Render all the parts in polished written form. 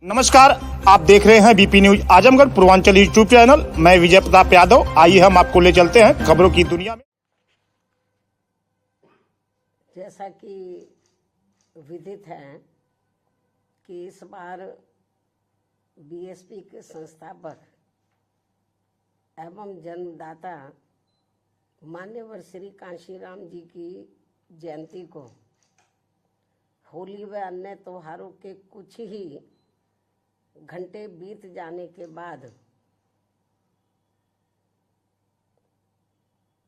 नमस्कार, आप देख रहे हैं BP news Azamgarh Purvanchal YouTube channel. मैं विजय प्रताप यादव। आइए हम आपको ले चलते हैं खबरों की दुनिया में। जैसा कि विदित है कि इस बार बीएसपी के संस्थापक एवं जन्मदाता मान्यवर श्री कांशीराम जी की जयंती को होली व अन्य त्योहारों के कुछ ही घंटे बीत जाने के बाद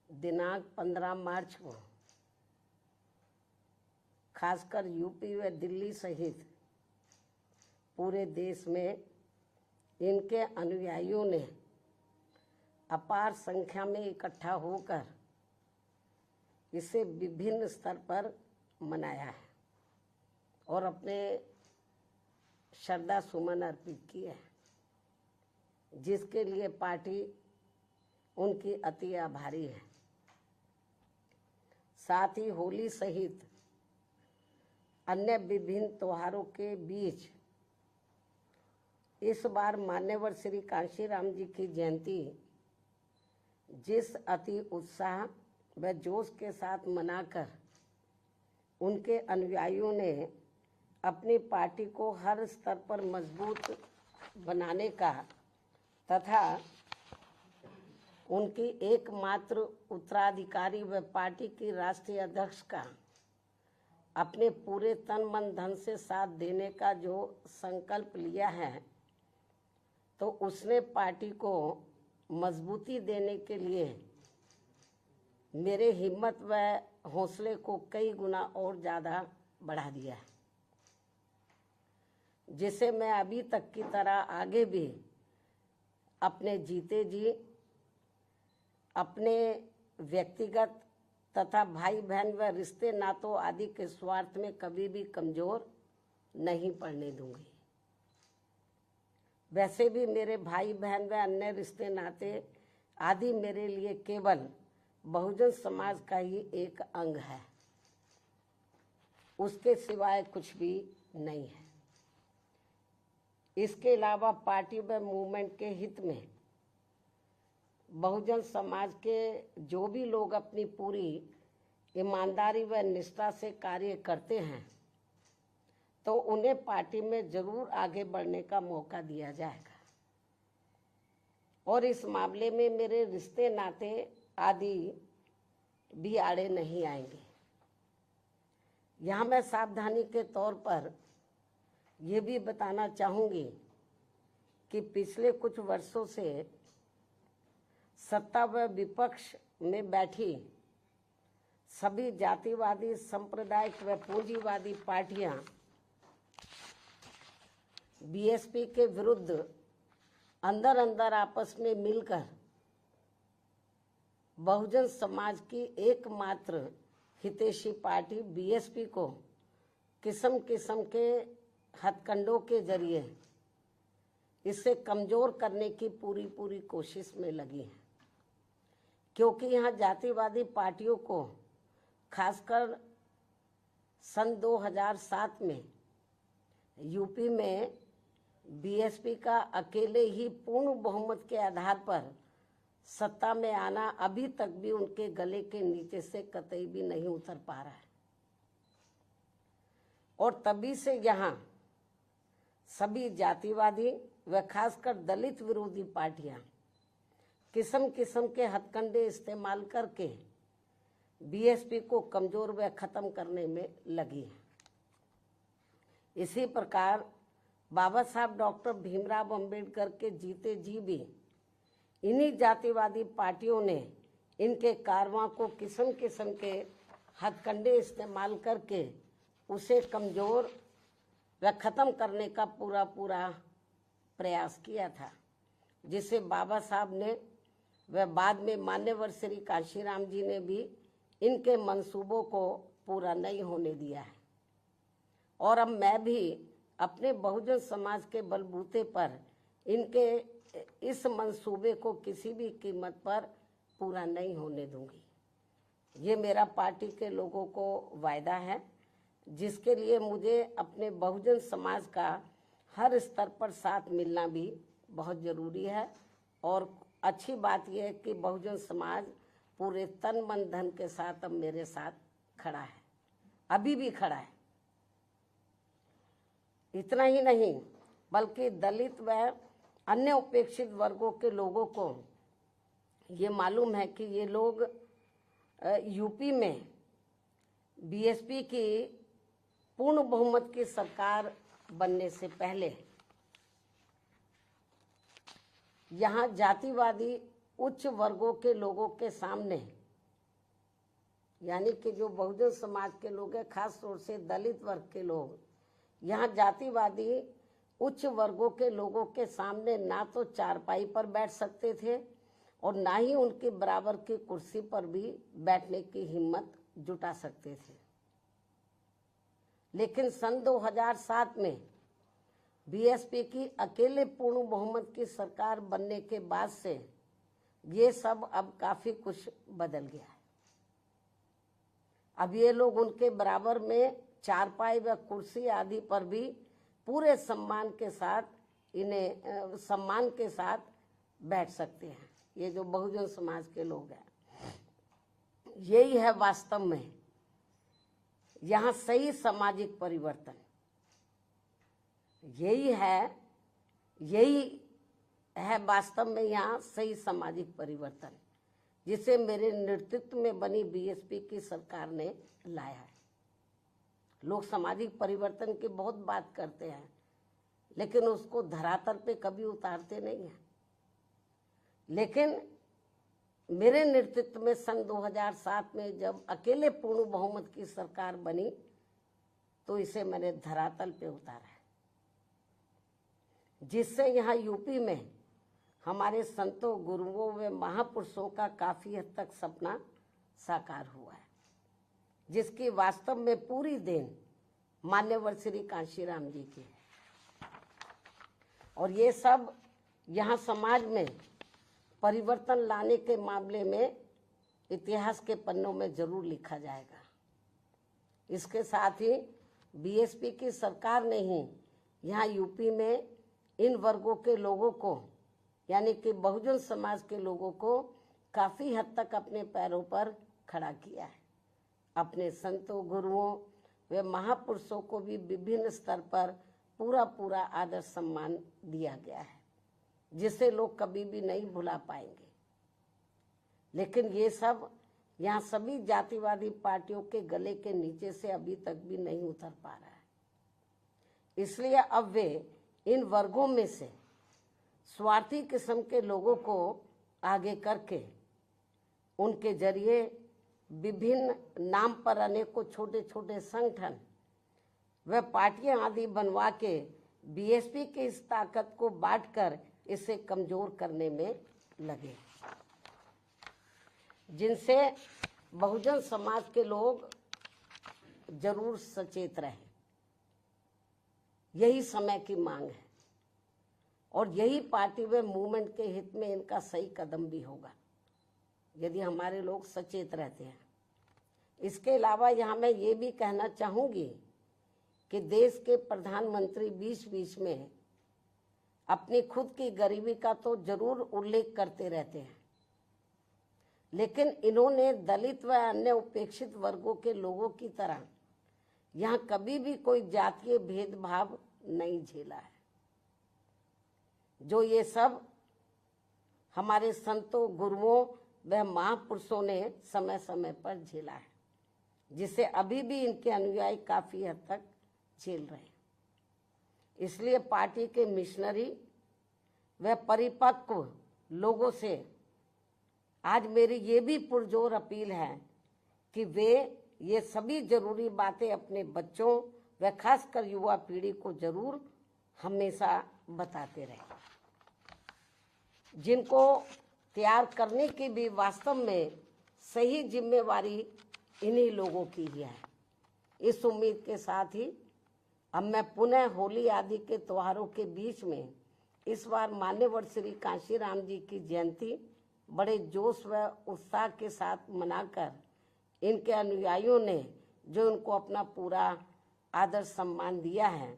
दिनांक 15 मार्च को खासकर यूपी व दिल्ली सहित पूरे देश में इनके अनुयायियों ने अपार संख्या में इकट्ठा होकर इसे विभिन्न स्तर पर मनाया है और अपने श्रद्धा सुमन अर्पित किए हैं, जिसके लिए पार्टी उनकी अति आभारी है। साथ ही होली सहित अन्य विभिन्न त्योहारों के बीच इस बार मान्यवर श्री कांशीराम जी की जयंती जिस अति उत्साह व जोश के साथ मनाकर उनके अनुयायियों ने अपनी पार्टी को हर स्तर पर मजबूत बनाने का तथा उनकी एकमात्र उत्तराधिकारी व पार्टी की राष्ट्रीय अध्यक्ष का अपने पूरे तन मन धन से साथ देने का जो संकल्प लिया है, तो उसने पार्टी को मजबूती देने के लिए मेरे हिम्मत व हौसले को कई गुना और ज़्यादा बढ़ा दिया है, जिसे मैं अभी तक की तरह आगे भी अपने जीते जी अपने व्यक्तिगत तथा भाई बहन व रिश्ते नातों आदि के स्वार्थ में कभी भी कमजोर नहीं पड़ने दूंगी। वैसे भी मेरे भाई बहन व अन्य रिश्ते नाते आदि मेरे लिए केवल बहुजन समाज का ही एक अंग है, उसके सिवाय कुछ भी नहीं है। इसके अलावा पार्टी व मूवमेंट के हित में बहुजन समाज के जो भी लोग अपनी पूरी ईमानदारी व निष्ठा से कार्य करते हैं, तो उन्हें पार्टी में जरूर आगे बढ़ने का मौका दिया जाएगा और इस मामले में मेरे रिश्ते नाते आदि भी आड़े नहीं आएंगे। यहाँ मैं सावधानी के तौर पर ये भी बताना चाहूँगी कि पिछले कुछ वर्षों से सत्ता व विपक्ष में बैठी सभी जातिवादी सांप्रदायिक व पूंजीवादी पार्टियां बीएसपी के विरुद्ध अंदर अंदर आपस में मिलकर बहुजन समाज की एकमात्र हितैषी पार्टी बीएसपी को किस्म किस्म के हथकंडों के जरिए इसे कमजोर करने की पूरी कोशिश में लगी है, क्योंकि यहाँ जातिवादी पार्टियों को खासकर सन 2007 में यूपी में बीएसपी का अकेले ही पूर्ण बहुमत के आधार पर सत्ता में आना अभी तक भी उनके गले के नीचे से कतई भी नहीं उतर पा रहा है और तभी से यहाँ सभी जातिवादी व खासकर दलित विरोधी पार्टियां किस्म किस्म के हथकंडे इस्तेमाल करके बीएसपी को कमजोर व खत्म करने में लगी है। इसी प्रकार बाबा साहब डॉक्टर भीमराव अंबेडकर के जीते जी भी इन्हीं जातिवादी पार्टियों ने इनके कारवां को किस्म किस्म के हथकंडे इस्तेमाल करके उसे कमजोर व खत्म करने का पूरा प्रयास किया था, जिसे बाबा साहब ने व बाद में मान्यवर श्री कांशीराम जी ने भी इनके मंसूबों को पूरा नहीं होने दिया है और अब मैं भी अपने बहुजन समाज के बलबूते पर इनके इस मंसूबे को किसी भी कीमत पर पूरा नहीं होने दूंगी। ये मेरा पार्टी के लोगों को वायदा है, जिसके लिए मुझे अपने बहुजन समाज का हर स्तर पर साथ मिलना भी बहुत जरूरी है। और अच्छी बात यह है कि बहुजन समाज पूरे तन मन धन के साथ अब मेरे साथ खड़ा है, अभी भी खड़ा है। इतना ही नहीं बल्कि दलित व अन्य उपेक्षित वर्गों के लोगों को ये मालूम है कि ये लोग यूपी में बीएसपी की पूर्ण बहुमत की सरकार बनने से पहले यहाँ जातिवादी उच्च वर्गों के लोगों के सामने, यानी कि जो बहुजन समाज के लोग हैं, खास तौर से दलित वर्ग के लोग, यहाँ जातिवादी उच्च वर्गों के लोगों के सामने ना तो चारपाई पर बैठ सकते थे और ना ही उनके बराबर की कुर्सी पर भी बैठने की हिम्मत जुटा सकते थे। लेकिन सन 2007 में बीएसपी की अकेले पूर्ण बहुमत की सरकार बनने के बाद से ये सब अब काफी कुछ बदल गया है। अब ये लोग उनके बराबर में चारपाई व कुर्सी आदि पर भी पूरे सम्मान के साथ बैठ सकते हैं। ये जो बहुजन समाज के लोग हैं, यही है वास्तव में यहाँ सही सामाजिक परिवर्तन। यही है वास्तव में यहाँ सही सामाजिक परिवर्तन, जिसे मेरे नेतृत्व में बनी बीएसपी की सरकार ने लाया है। लोग सामाजिक परिवर्तन की बहुत बात करते हैं, लेकिन उसको धरातल पे कभी उतारते नहीं हैं। लेकिन मेरे नेतृत्व में सन 2007 में जब अकेले पूर्ण बहुमत की सरकार बनी तो इसे मैंने धरातल पे उतारा है, जिससे यहाँ यूपी में हमारे संतों, गुरुओं व महापुरुषों का काफी हद तक सपना साकार हुआ है, जिसकी वास्तव में पूरी देन मान्यवर श्री कांशीराम जी की है। और ये सब यहाँ समाज में परिवर्तन लाने के मामले में इतिहास के पन्नों में जरूर लिखा जाएगा। इसके साथ ही बीएसपी की सरकार ने ही यहाँ यूपी में इन वर्गों के लोगों को, यानी कि बहुजन समाज के लोगों को काफी हद तक अपने पैरों पर खड़ा किया है। अपने संतों, गुरुओं व महापुरुषों को भी विभिन्न स्तर पर पूरा आदर सम्मान दिया गया है, जिसे लोग कभी भी नहीं भुला पाएंगे। लेकिन ये सब यहाँ सभी जातिवादी पार्टियों के गले के नीचे से अभी तक भी नहीं उतर पा रहा है। इसलिए अब वे इन वर्गों में से स्वार्थी किस्म के लोगों को आगे करके उनके जरिए विभिन्न नाम पर अनेकों छोटे छोटे संगठन व पार्टियां आदि बनवा के बीएसपी की इस ताकत को बांटकर इसे कमजोर करने में लगे, जिनसे बहुजन समाज के लोग जरूर सचेत रहे। यही समय की मांग है और यही पार्टी व मूवमेंट के हित में इनका सही कदम भी होगा, यदि हमारे लोग सचेत रहते हैं। इसके अलावा यहाँ मैं ये भी कहना चाहूँगी कि देश के प्रधानमंत्री बीच में अपनी खुद की गरीबी का तो जरूर उल्लेख करते रहते हैं, लेकिन इन्होंने दलित व अन्य उपेक्षित वर्गों के लोगों की तरह यहाँ कभी भी कोई जातीय भेदभाव नहीं झेला है, जो ये सब हमारे संतों, गुरुओं व महापुरुषों ने समय समय पर झेला है, जिसे अभी भी इनके अनुयायी काफी हद तक झेल रहे हैं। इसलिए पार्टी के मिशनरी व परिपक्व लोगों से आज मेरी ये भी पुरजोर अपील है कि वे ये सभी जरूरी बातें अपने बच्चों व खासकर युवा पीढ़ी को जरूर हमेशा बताते रहें, जिनको तैयार करने की भी वास्तव में सही जिम्मेवारी इन्हीं लोगों की ही है। इस उम्मीद के साथ ही अब मैं पुनः होली आदि के त्योहारों के बीच में इस बार मान्यवर श्री कांशीराम जी की जयंती बड़े जोश व उत्साह के साथ मनाकर इनके अनुयायियों ने जो उनको अपना पूरा आदर सम्मान दिया है,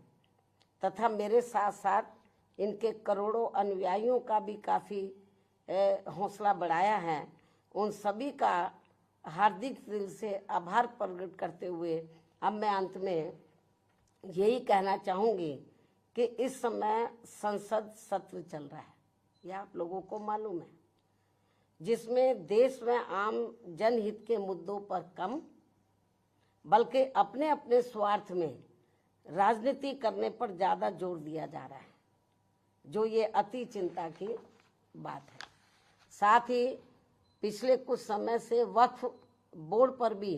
तथा मेरे साथ साथ इनके करोड़ों अनुयायियों का भी काफ़ी हौसला बढ़ाया है, उन सभी का हार्दिक दिल से आभार प्रकट करते हुए अब मैं अंत में यही कहना चाहूँगी कि इस समय संसद सत्र चल रहा है, यह आप लोगों को मालूम है, जिसमें देश में आम जनहित के मुद्दों पर कम बल्कि अपने अपने स्वार्थ में राजनीति करने पर ज़्यादा जोर दिया जा रहा है, जो ये अति चिंता की बात है। साथ ही पिछले कुछ समय से वक्फ बोर्ड पर भी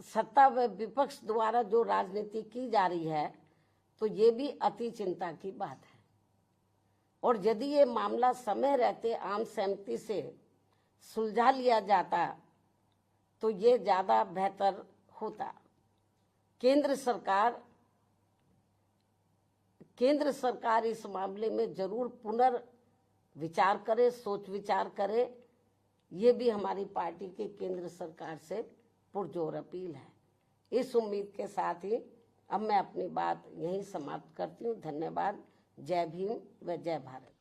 सत्ता व विपक्ष द्वारा जो राजनीति की जा रही है, तो ये भी अति चिंता की बात है। और यदि ये मामला समय रहते आम सहमति से सुलझा लिया जाता तो ये ज़्यादा बेहतर होता। केंद्र सरकार इस मामले में जरूर पुनर्विचार करे, सोच विचार करे, ये भी हमारी पार्टी की केंद्र सरकार से पुरजोर अपील है। इस उम्मीद के साथ ही अब मैं अपनी बात यहीं समाप्त करती हूँ। धन्यवाद। जय भीम व जय भारत।